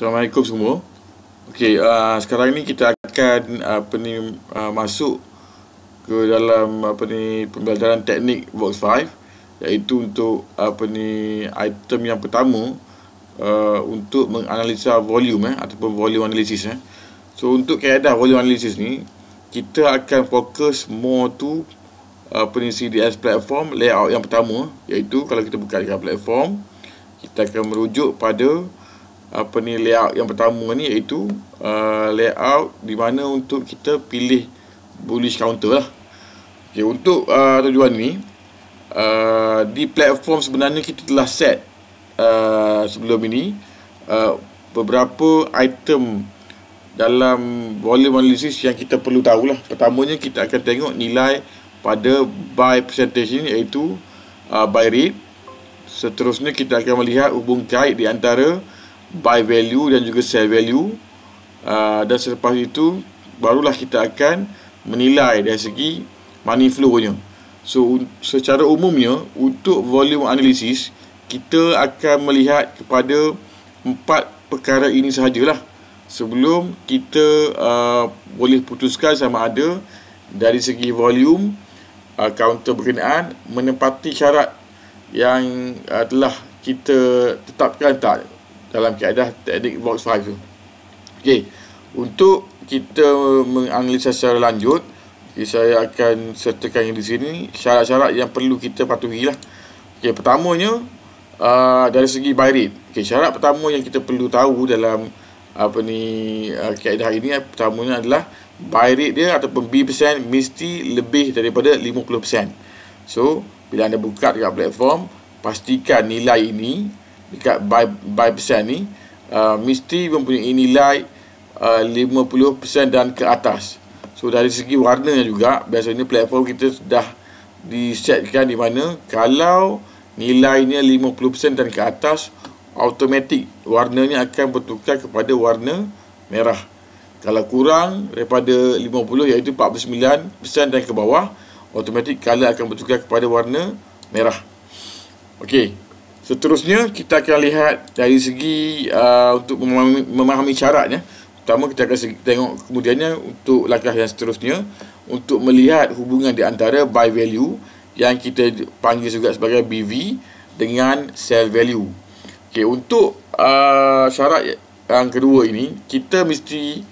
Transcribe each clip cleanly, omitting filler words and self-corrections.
Assalamualaikum semua. Okey, sekarang ni kita akan masuk ke dalam pembelajaran teknik Box 5, iaitu untuk item yang pertama, untuk menganalisa volume ataupun volume analysis. So untuk kaedah volume analysis ni, kita akan fokus more to CDS platform layout yang pertama, iaitu kalau kita buka dekat platform, kita akan merujuk pada layout yang pertama ni, iaitu layout di mana untuk kita pilih bullish counter lah. Okay, untuk tujuan ni, di platform sebenarnya kita telah set sebelum ini beberapa item dalam volume analysis yang kita perlu tahulah. Pertamanya kita akan tengok nilai pada buy percentage ni, iaitu buy rate. Seterusnya kita akan melihat hubung kait di antara buy value dan juga sell value, dan selepas itu barulah kita akan menilai dari segi money flow nya. So secara umumnya untuk volume analysis kita akan melihat kepada 4 perkara ini sahajalah sebelum kita boleh putuskan sama ada dari segi volume counter berkenaan menepati syarat yang telah kita tetapkan tak dalam kaedah teknik Box 5 tu. Okey, untuk kita menganalisa secara lanjut, saya akan sertakan di sini syarat-syarat yang perlu kita patuhi lah. Okey, pertamanya dari segi buy rate. Okey, syarat pertama yang kita perlu tahu dalam kaedah ini, pertamanya adalah buy rate dia ataupun B% mesti lebih daripada 50%. So bila anda buka dekat platform, pastikan nilai ini dekat buy percent ni mesti mempunyai nilai 50% dan ke atas. So dari segi warnanya juga, biasanya platform kita sudah disetkan di mana kalau nilainya 50% dan ke atas, automatik warnanya akan bertukar kepada warna merah. Kalau kurang daripada 50, iaitu 49% dan ke bawah, automatik color akan bertukar kepada warna merah. Okey, seterusnya kita akan lihat dari segi untuk memahami syaratnya. Pertama kita akan tengok kemudiannya untuk langkah yang seterusnya untuk melihat hubungan di antara buy value yang kita panggil juga sebagai BV dengan sell value. Okey, untuk syarat yang kedua ini, kita mesti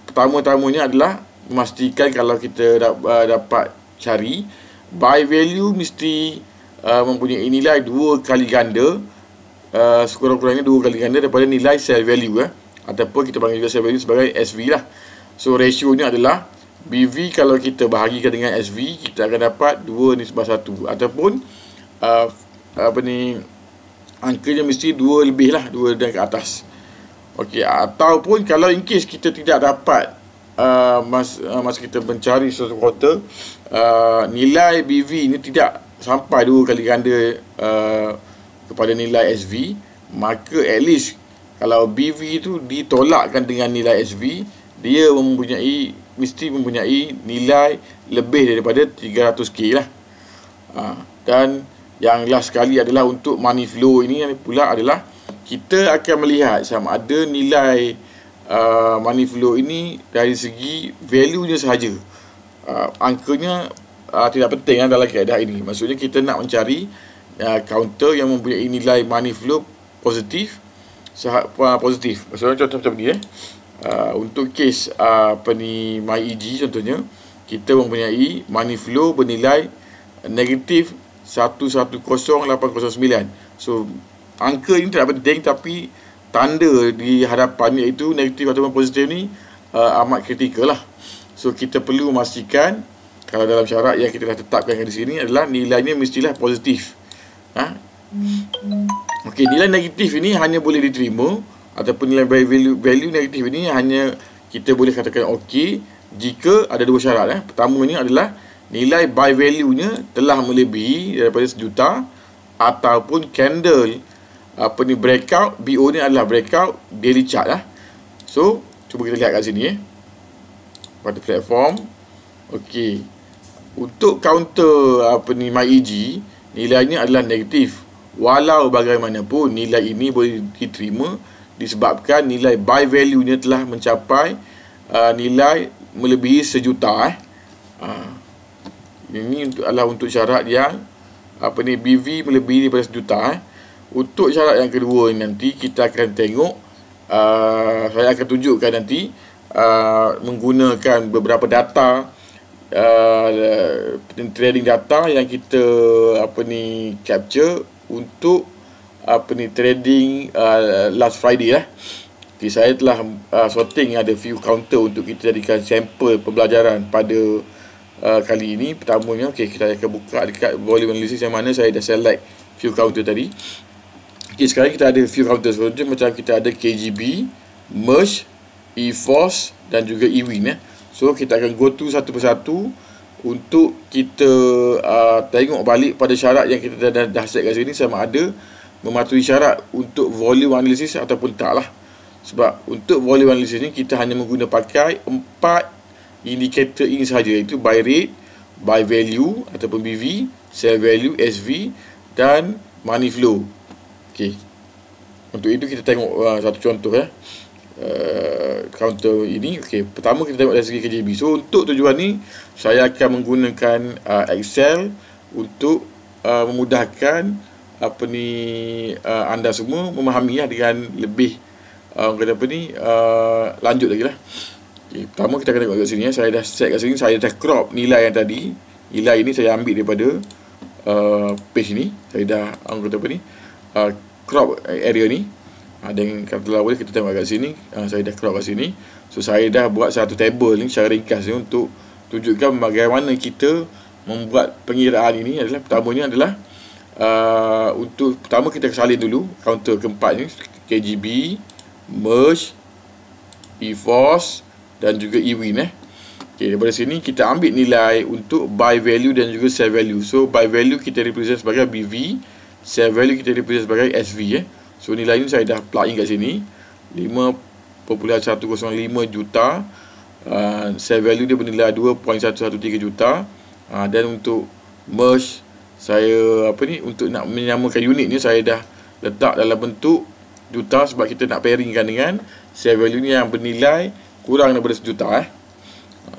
pertama-tamanya adalah memastikan kalau kita dapat cari buy value mesti mempunyai nilai 2 kali ganda, sekurang-kurangnya 2 kali ganda daripada nilai sell value, ataupun kita panggil juga sell value sebagai SV lah. So ratio ni adalah BV kalau kita bahagikan dengan SV, kita akan dapat 2:1, ataupun angkanya mesti 2 lebih lah, 2 dan ke atas. Okey, ataupun kalau in case kita tidak dapat masa kita mencari suatu quarter, nilai BV ni tidak sampai 2 kali ganda kepada nilai SV, maka at least kalau BV itu ditolakkan dengan nilai SV, dia mesti mempunyai nilai lebih daripada 300k lah. Dan yang last sekali adalah untuk money flow ini pula adalah kita akan melihat sama ada nilai money flow ini dari segi value nya sahaja. Angkanya tidak penting dalam kaedah ini. Maksudnya kita nak mencari counter yang mempunyai nilai money flow positif. Maksudnya contoh macam ni untuk case MyEG contohnya, kita mempunyai money flow bernilai negatif 110809. So angka ini tidak penting, tapi tanda di hadapannya itu negatif ataupun positif ni amat kritikal lah. So kita perlu memastikan kalau dalam syarat yang kita dah tetapkan di sini adalah nilainya mestilah positif. Okey, nilai negatif ini hanya boleh diterima, ataupun nilai value negatif ini hanya kita boleh katakan okey jika ada 2 syarat. Pertamanya adalah nilai buy value-nya telah melebihi daripada 1 juta, ataupun candle breakout, BO ni adalah breakout daily chart lah. So cuba kita lihat kat sini pada platform. Okey, untuk counter MyEG, nilainya adalah negatif. Walau bagaimanapun nilai ini boleh diterima disebabkan nilai buy value-nya telah mencapai nilai melebihi 1 juta. Ini adalah untuk syarat yang BV melebihi daripada 1 juta. Untuk syarat yang kedua nanti kita akan tengok, saya akan tunjukkan nanti menggunakan beberapa data, trading data yang kita capture untuk trading last Friday lah. Okay, saya telah sorting ada few counter untuk kita jadikan sampel pembelajaran pada kali ini. Pertamanya, kita akan buka dekat volume analysis yang mana saya dah select few counter tadi. Sekarang kita ada few counter sebenarnya, macam kita ada KGB, Merge, eForce dan juga eWin. So kita akan go to satu persatu untuk kita tengok balik pada syarat yang kita dah set kat sini, sama ada mematuhi syarat untuk volume analysis ataupun tak lah. Sebab untuk volume analysis ni kita hanya menggunakan pakai 4 indikator ini sahaja, iaitu buy rate, buy value ataupun BV, sell value SV dan money flow. Untuk itu kita tengok satu contoh counter ini. Pertama kita tengok dari segi KJB. So untuk tujuan ni saya akan menggunakan Excel untuk memudahkan anda semua memahami dengan lebih lanjut lagi lah. Pertama kita akan tengok kat sini. Saya dah set kat sini, saya dah crop nilai yang tadi. Nilai ini saya ambil daripada page ni. Saya dah crop area ni. Dan kalau boleh kita tengok kat sini, saya dah crop kat sini. So saya dah buat satu table ni secara ringkas ni untuk tunjukkan bagaimana kita membuat pengiraan ini. Pertamanya adalah untuk pertama kita salin dulu counter keempat ni, KGB, Merge, eForce dan juga eWin. Daripada sini kita ambil nilai untuk buy value dan juga sell value. So buy value kita represent sebagai BV, sell value kita represent sebagai SV. So nilai ini saya dah plug in kat sini, 5.105 juta. Sell value dia bernilai 2.113 juta. Dan untuk merge, saya untuk nak menyamakan unit ni, saya dah letak dalam bentuk juta sebab kita nak pairingkan dengan sell value ni yang bernilai kurang daripada 1 juta.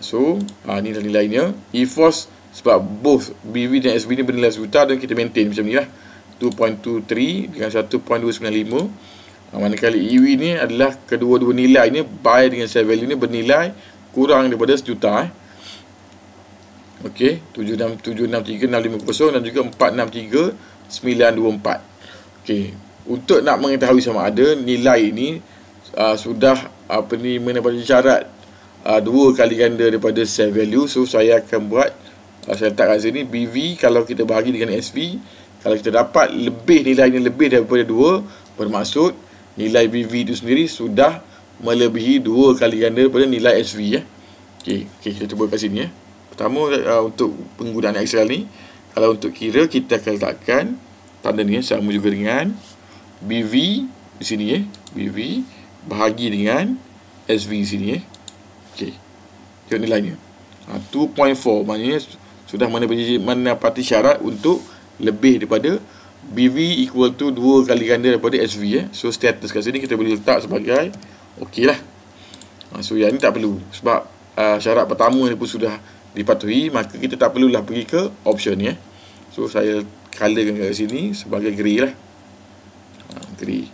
So ni dah nilainya. eForce sebab both BV dan SV ni bernilai 1 juta dan kita maintain macam ni lah, 2.23 dengan 1.295. Manakala eWin ni adalah kedua-dua nilai ni, buy dengan sell value ni bernilai kurang daripada 1 juta. 76763 650 dan juga 463924. Untuk nak mengetahui sama ada nilai ini sudah menepati syarat 2 kali ganda daripada sell value. So saya akan buat, saya letak kat sini BV kalau kita bahagi dengan SV, kalau kita dapat lebih nilainya lebih daripada 2, bermaksud nilai BV itu sendiri sudah melebihi 2 kali ganda daripada nilai SV. Kita cuba kat sini. Pertama untuk penggunaan Excel ni, kalau untuk kira kita akan letakkan tanda ni sama juga dengan BV di sini BV bahagi dengan SV di sini tengok nilainya 2.4, maknanya sudah menepati syarat untuk lebih daripada BV equal to 2 kali ganda daripada SV. So status kat sini kita boleh letak sebagai okey lah. So yang ni tak perlu sebab syarat pertama ni pun sudah dipatuhi, maka kita tak perlulah pergi ke option ni. So saya colorkan kat sini sebagai grey lah, grey.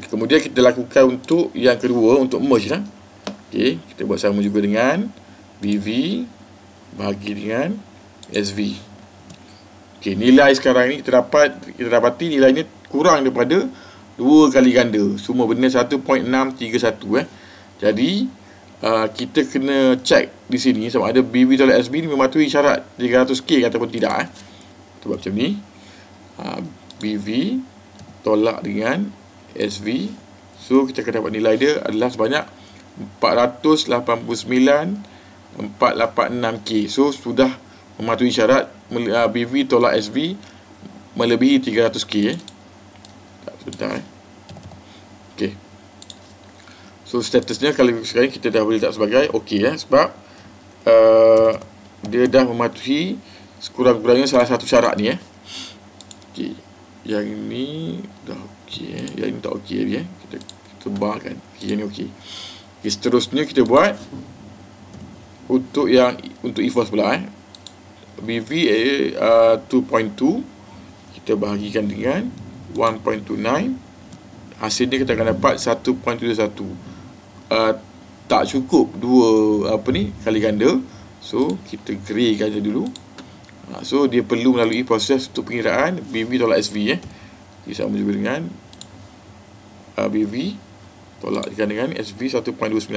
Kemudian kita lakukan untuk yang kedua, untuk merge lah. Kita buat sama juga dengan BV bahagi dengan SV. Nilai sekarang ni kita dapati nilainya kurang daripada 2 kali ganda. Semua benda 1.631. Jadi kita kena check di sini sama ada BV tolak SV ni mematuhi syarat 300k ataupun tidak. Kita buat macam ni. BV tolak dengan SV. So kita akan dapat nilai dia adalah sebanyak 489,486k. So sudah mematuhi syarat BV tolak SV melebihi 300k. Sebentar. So statusnya kalau sekarang kita dah boleh letak sebagai okey sebab dia dah mematuhi sekurang-kurangnya salah satu syarat ni. Yang ini dah okey. okey. Yang ini tak okey lagi kita barkan. Yang ni okey. Okay, seterusnya kita buat untuk EFOS pula BV 2.2 kita bahagikan dengan 1.29. Hasilnya kita akan dapat 1.71. Tak cukup dua kali ganda. So kita greykan je dulu. So dia perlu melalui proses untuk pengiraan BV tolak SV Dia sama juga dengan BV tolak dengan SV 1.295.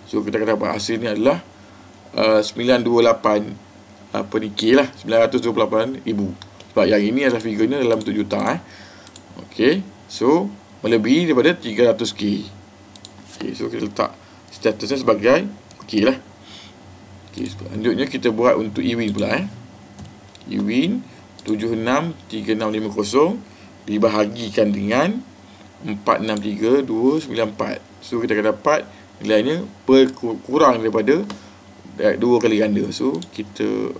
So kita akan dapat hasilnya adalah 928 K lah, 928,000. Sebab yang ini adalah figurnya dalam 7 juta Okey, so melebihi daripada 300K. Okey, so kita letak statusnya sebagai okey lah. Okey, selanjutnya kita buat untuk EWIN pula EWIN 763650 dibahagikan dengan 463294. So kita akan dapat nilainya kurang daripada 2 kali ganda. So kita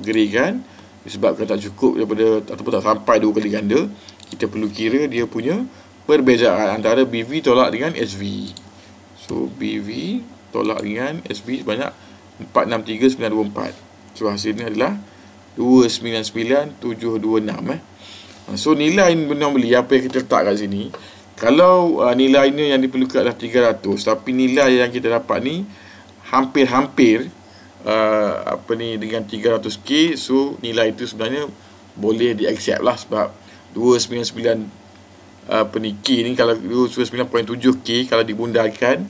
greykan disebabkan tak cukup daripada ataupun tak sampai 2 kali ganda. Kita perlu kira dia punya perbezaan antara BV tolak dengan SV. So BV tolak dengan SV sebanyak 463924. So hasilnya adalah 299726. So nilai normally apa yang kita letak kat sini, kalau nilainya yang diperlukan adalah 300, tapi nilai yang kita dapat ni hampir-hampir dengan 300K. So nilai itu sebenarnya boleh di-accept lah, sebab 299 K ni, kalau 299.7K kalau dibundarkan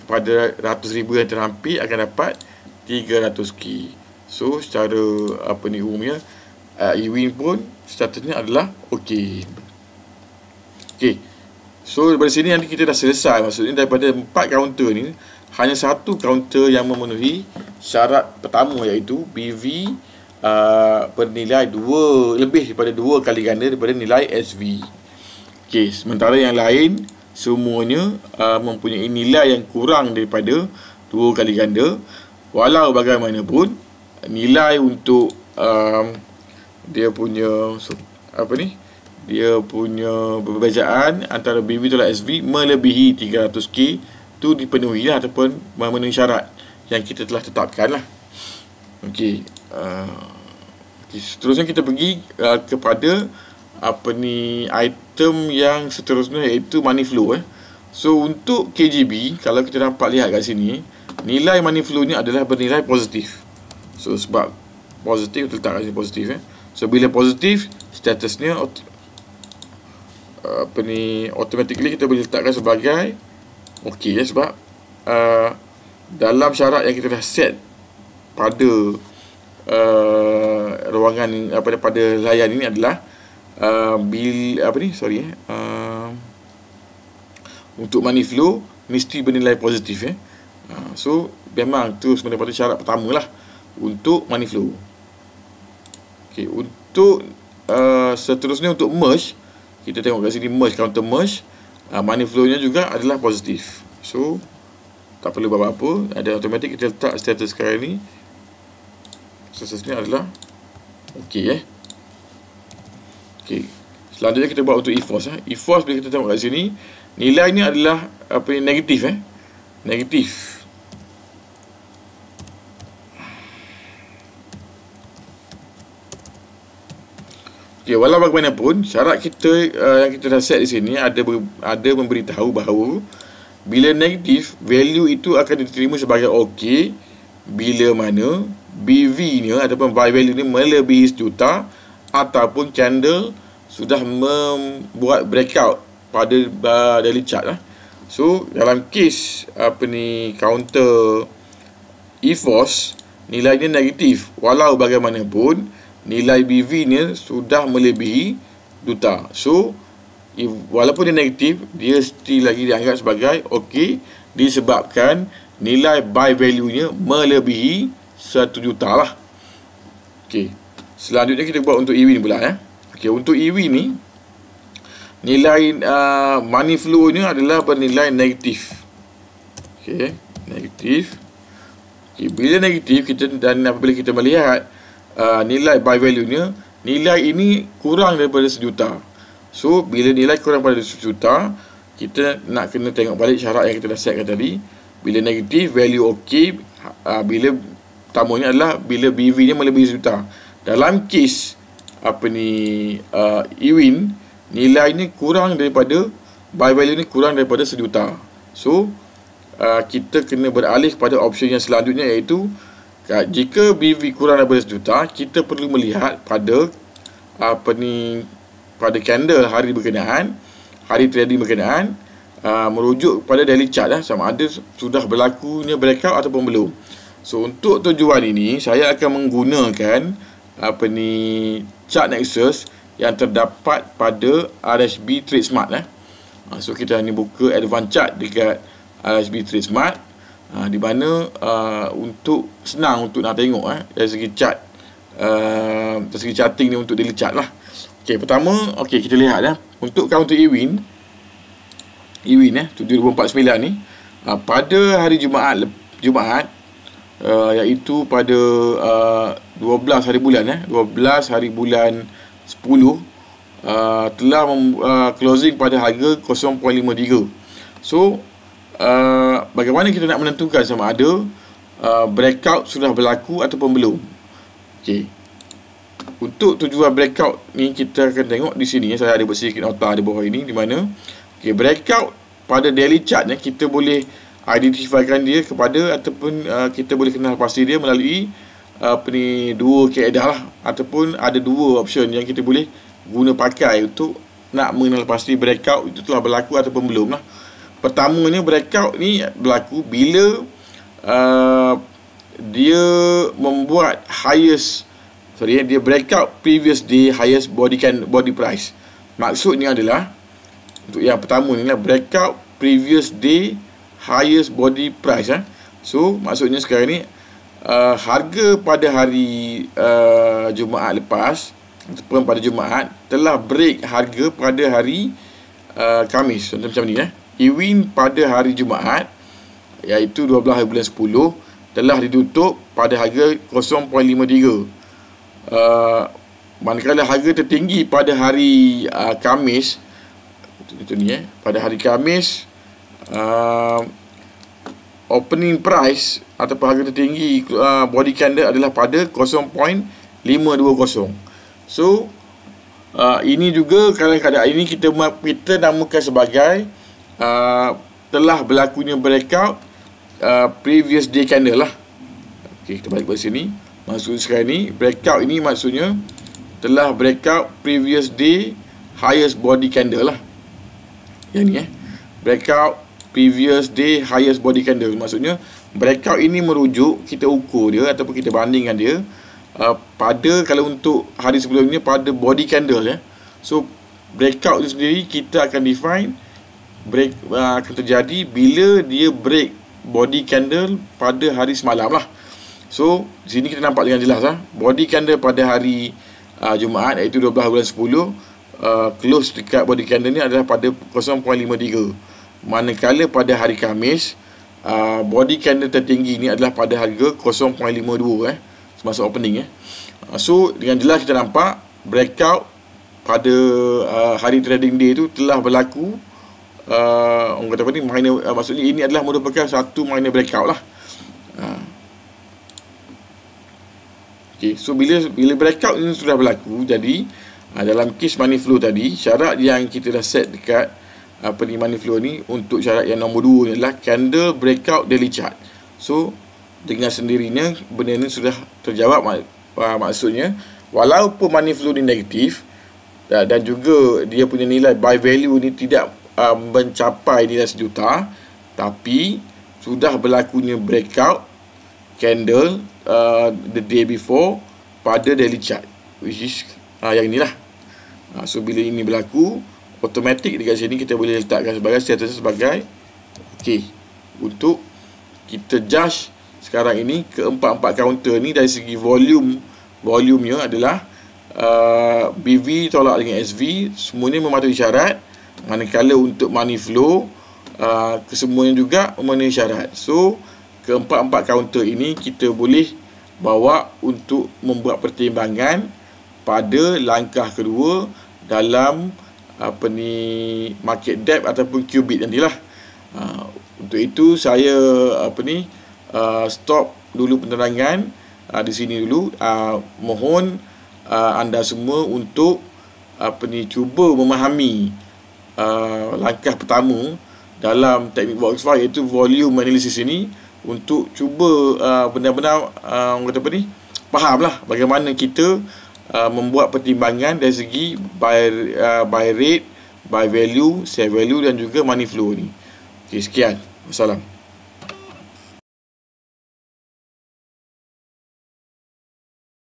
kepada 100,000 yang terhampir akan dapat 300K. So secara umumnya EWIN pun statusnya adalah okey. Okey. So daripada sini nanti kita dah selesai. Maksudnya daripada 4 kaunter ni hanya satu kaunter yang memenuhi syarat pertama, iaitu BV bernilai lebih daripada 2 kali ganda daripada nilai SV. Okey, sementara yang lain semuanya mempunyai nilai yang kurang daripada 2 kali ganda. Walau bagaimanapun nilai untuk dia punya dia punya perbezaan antara BV tolak SV melebihi 300K tu dipenuhi lah, ataupun memenuhi syarat yang kita telah tetapkan lah. Okey, seterusnya kita pergi kepada item yang seterusnya, iaitu money flow. So untuk KGB, kalau kita dapat lihat kat sini, nilai money flow ni adalah bernilai positif. So sebab positif, kita letak kat sini positif. So bila positif, statusnya automatically kita boleh letakkan sebagai okey sebab dalam syarat yang kita dah set pada ruangan pada layar ini adalah untuk money flow mesti bernilai positif. So memang tu sebenarnya syarat pertama lah untuk money flow. Okey, untuk seterusnya untuk merge, kita tengok kat sini merge, counter merge, money flow nya juga adalah positif. So tak perlu buat apa-apa, ada automatic kita letak status sekarang ni. Statusnya adalah okey. Okey, selanjutnya kita buat untuk EFOS. EFOS bila kita tengok kat sini, nilainya adalah negatif. Negatif. Okay, walau bagaimanapun syarat kita yang kita dah set di sini ada memberitahu bahawa bila negatif, value itu akan diterima sebagai okey bila mana BV nya ataupun buy value ni melebihi 1 juta ataupun candle sudah membuat breakout pada daily chart lah. So dalam case counter EFOS, nilainya negatif walau bagaimanapun nilai BV ni sudah melebihi juta. So walaupun dia negatif, dia still lagi dianggap sebagai okey disebabkan nilai buy value nya melebihi 1 juta lah. Okey, selanjutnya kita buat untuk EWIN pula. Okey, untuk EWIN ni nilai money flow nya adalah bernilai negatif. Okey, negatif. Okey, bila negatif dan apabila kita melihat nilai buy value nya, nilai ini kurang daripada 1 juta. So bila nilai kurang pada 10 juta, kita nak kena tengok balik syarat yang kita dah setkan tadi. Bila negatif, value okey. Bila pertamanya adalah bila BV nya melebihi 1 juta. Dalam kes Ewin, nilai ni kurang daripada, buy value ni kurang daripada 1 juta. So kita kena beralih kepada option yang selanjutnya, iaitu jika BV kurang daripada 1 juta, kita perlu melihat pada pada candle hari berkenaan, hari trading berkenaan, merujuk pada daily chart sama ada sudah berlakunya breakout ataupun belum. So untuk tujuan ini, saya akan menggunakan chart Nexus yang terdapat pada RSB Trade Smart. So kita ni buka advance chart dekat RSB Trade Smart, di mana untuk senang untuk nak tengok dari segi chart, dari segi charting ni untuk daily chart lah. Okey, pertama kita lihat untuk counter Ewin 7049 ni, pada hari Jumaat iaitu pada 12 hari bulan 12 hari bulan 10, telah closing pada harga 0.53. So bagaimana kita nak menentukan sama ada breakout sudah berlaku ataupun belum? Okey, untuk tujuan breakout ni kita akan tengok di sini. Saya ada buat sedikit nota di bawah ini, di mana breakout pada daily chart kita boleh identifikan dia kepada, ataupun kita boleh kenal pasti dia melalui dua kaedah lah, ataupun ada dua option yang kita boleh guna pakai untuk nak mengenal pasti breakout itu telah berlaku ataupun belum lah. Pertamanya, breakout ni berlaku bila dia membuat dia breakout previous day highest body price. Maksudnya adalah, untuk yang pertama ni lah, breakout previous day highest body price. So maksudnya sekarang ni harga pada hari Jumaat lepas, ataupun pada Jumaat, telah break harga pada hari Khamis. Contoh macam ni Ewin pada hari Jumaat, iaitu 12 hari bulan 10, telah ditutup pada harga 0.53. Manakala harga tertinggi pada hari Khamis, pada hari Khamis, opening price ataupun harga tertinggi body candle adalah pada 0.520. So ini juga kadang-kadang ini kita namakan sebagai telah berlakunya breakout previous day candle lah. Okey, kita balik ke sini. Maksud sekarang ni, breakout ini maksudnya telah breakout previous day highest body candle lah. Yang ni breakout previous day highest body candle. Maksudnya breakout ini merujuk, kita ukur dia ataupun kita bandingkan dia pada, kalau untuk hari sebelumnya, pada body candle So breakout itu sendiri kita akan define akan terjadi bila dia break body candle pada hari semalam lah. So di sini kita nampak dengan jelas body candle pada hari Jumaat, iaitu 12 bulan 10, close dekat body candle ni adalah pada 0.53. Manakala pada hari Khamis, body candle tertinggi ni adalah pada harga 0.52 semasa opening So dengan jelas kita nampak breakout pada hari trading day tu telah berlaku. Orang kata apa ni, minor, maksudnya ini adalah merupakan satu minor breakout lah. Okay, so bila breakout ini sudah berlaku, jadi dalam case money flow tadi, syarat yang kita dah set dekat money flow ni, untuk syarat yang nombor 2 ni adalah candle breakout daily chart. So dengan sendirinya benda ni sudah terjawab. Maksudnya walaupun money flow ni negatif, dan juga dia punya nilai buy value ni tidak mencapai nilai 1 juta, tapi sudah berlakunya breakout candle the day before pada daily chart, which is yang inilah. So bila ini berlaku, automatik dekat sini kita boleh letakkan sebagai status sebagai untuk kita judge sekarang ini keempat-empat counter ni dari segi volumenya adalah BV tolak dengan SV, semuanya mematuhi syarat. Manakala untuk money flow, kesemuanya juga memenuhi syarat. So keempat-empat counter ini kita boleh bawa untuk membuat pertimbangan pada langkah kedua dalam market depth ataupun qubit nantilah. Untuk itu saya stop dulu penerangan di sini dulu. Mohon anda semua untuk cuba memahami langkah pertama dalam teknik Voxfire, iaitu volume analysis ini, untuk cuba benar-benar fahamlah bagaimana kita membuat pertimbangan dari segi buy rate, buy value, sell value dan juga money flow ni. Okey, sekian. Wassalam.